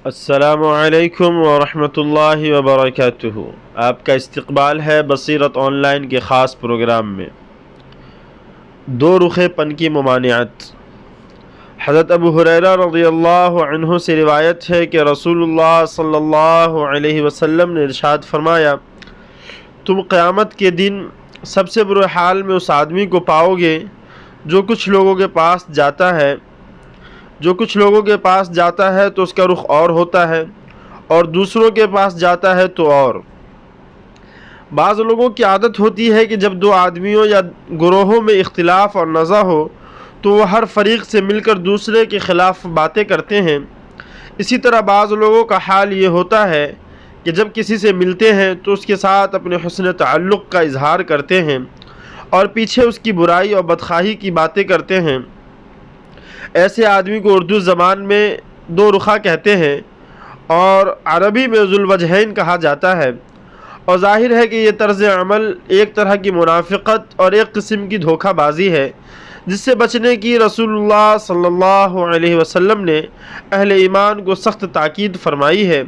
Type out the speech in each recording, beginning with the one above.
السلام علیکم ورحمۃ اللہ وبرکاتہ۔ آپ کا استقبال ہے بصیرت آن لائن کے خاص پروگرام میں۔ دو رخے پن کی ممانعت۔ حضرت ابو ہریرہ رضی اللہ عنہ سے روایت ہے کہ رسول اللہ صلی اللہ علیہ وسلم نے ارشاد فرمایا، تم قیامت کے دن سب سے برے حال میں اس آدمی کو پاؤ گے جو کچھ لوگوں کے پاس جاتا ہے تو اس کا رخ اور ہوتا ہے، اور دوسروں کے پاس جاتا ہے تو اور۔ بعض لوگوں کی عادت ہوتی ہے کہ جب دو آدمیوں یا گروہوں میں اختلاف اور نزاع ہو تو وہ ہر فریق سے مل کر دوسرے کے خلاف باتیں کرتے ہیں۔ اسی طرح بعض لوگوں کا حال یہ ہوتا ہے کہ جب کسی سے ملتے ہیں تو اس کے ساتھ اپنے حسن تعلق کا اظہار کرتے ہیں اور پیچھے اس کی برائی اور بدخواہی کی باتیں کرتے ہیں۔ ایسے آدمی کو اردو زبان میں دو رخا کہتے ہیں اور عربی میں ذو الوجہین کہا جاتا ہے، اور ظاہر ہے کہ یہ طرز عمل ایک طرح کی منافقت اور ایک قسم کی دھوکہ بازی ہے، جس سے بچنے کی رسول اللہ صلی اللہ علیہ وسلم نے اہل ایمان کو سخت تاکید فرمائی ہے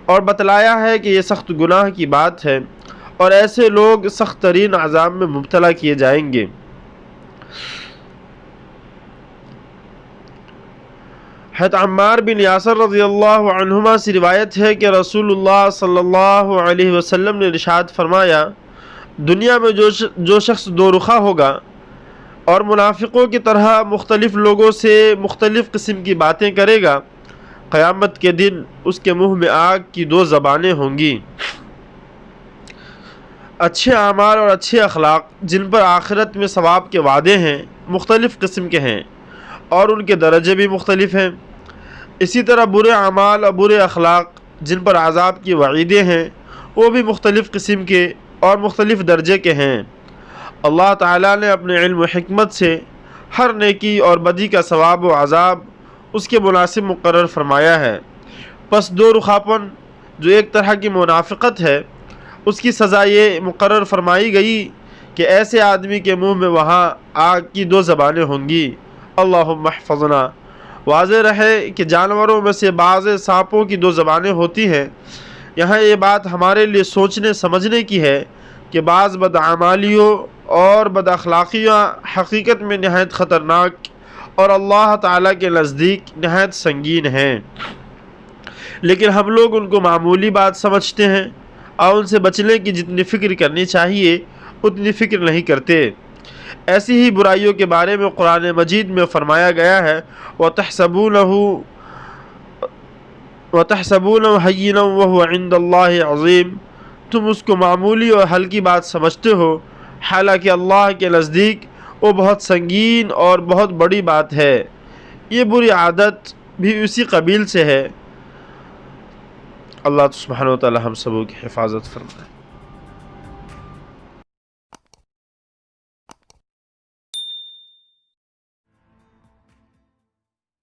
اور بتلایا ہے کہ یہ سخت گناہ کی بات ہے اور ایسے لوگ سخت ترین عذاب میں مبتلا کیے جائیں گے۔ حضرت عمار بن یاسر رضی اللہ عنہما سے روایت ہے کہ رسول اللہ صلی اللہ علیہ وسلم نے ارشاد فرمایا، دنیا میں جو شخص دو رخا ہوگا اور منافقوں کی طرح مختلف لوگوں سے مختلف قسم کی باتیں کرے گا، قیامت کے دن اس کے منہ میں آگ کی دو زبانیں ہوں گی۔ اچھے اعمال اور اچھے اخلاق جن پر آخرت میں ثواب کے وعدے ہیں مختلف قسم کے ہیں اور ان کے درجے بھی مختلف ہیں۔ اسی طرح برے اعمال اور برے اخلاق جن پر عذاب کی وعیدیں ہیں وہ بھی مختلف قسم کے اور مختلف درجے کے ہیں۔ اللہ تعالیٰ نے اپنے علم و حکمت سے ہر نیکی اور بدی کا ثواب و عذاب اس کے مناسب مقرر فرمایا ہے۔ پس دو رخاپن جو ایک طرح کی منافقت ہے، اس کی سزا یہ مقرر فرمائی گئی کہ ایسے آدمی کے منہ میں وہاں آگ کی دو زبانیں ہوں گی۔ اللہم احفظنا۔ واضح رہے کہ جانوروں میں سے بعض سانپوں کی دو زبانیں ہوتی ہیں۔ یہاں یہ بات ہمارے لیے سوچنے سمجھنے کی ہے کہ بعض بدعمالیوں اور بد اخلاقیاں حقیقت میں نہایت خطرناک اور اللہ تعالیٰ کے نزدیک نہایت سنگین ہیں، لیکن ہم لوگ ان کو معمولی بات سمجھتے ہیں اور ان سے بچنے کی جتنی فکر کرنی چاہیے اتنی فکر نہیں کرتے۔ ایسی ہی برائیوں کے بارے میں قرآن مجید میں فرمایا گیا ہے، وَتَحْسَبُونَهُ هَيِّنًا وَهُوَ عِندَ اللَّهِ عَظِيمٌ۔ تم اس کو معمولی اور ہلکی بات سمجھتے ہو، حالانکہ اللہ کے نزدیک وہ بہت سنگین اور بہت بڑی بات ہے۔ یہ بری عادت بھی اسی قبیل سے ہے۔ اللہ سبحانہ و تعالی ہم سبوں کی حفاظت فرمائے۔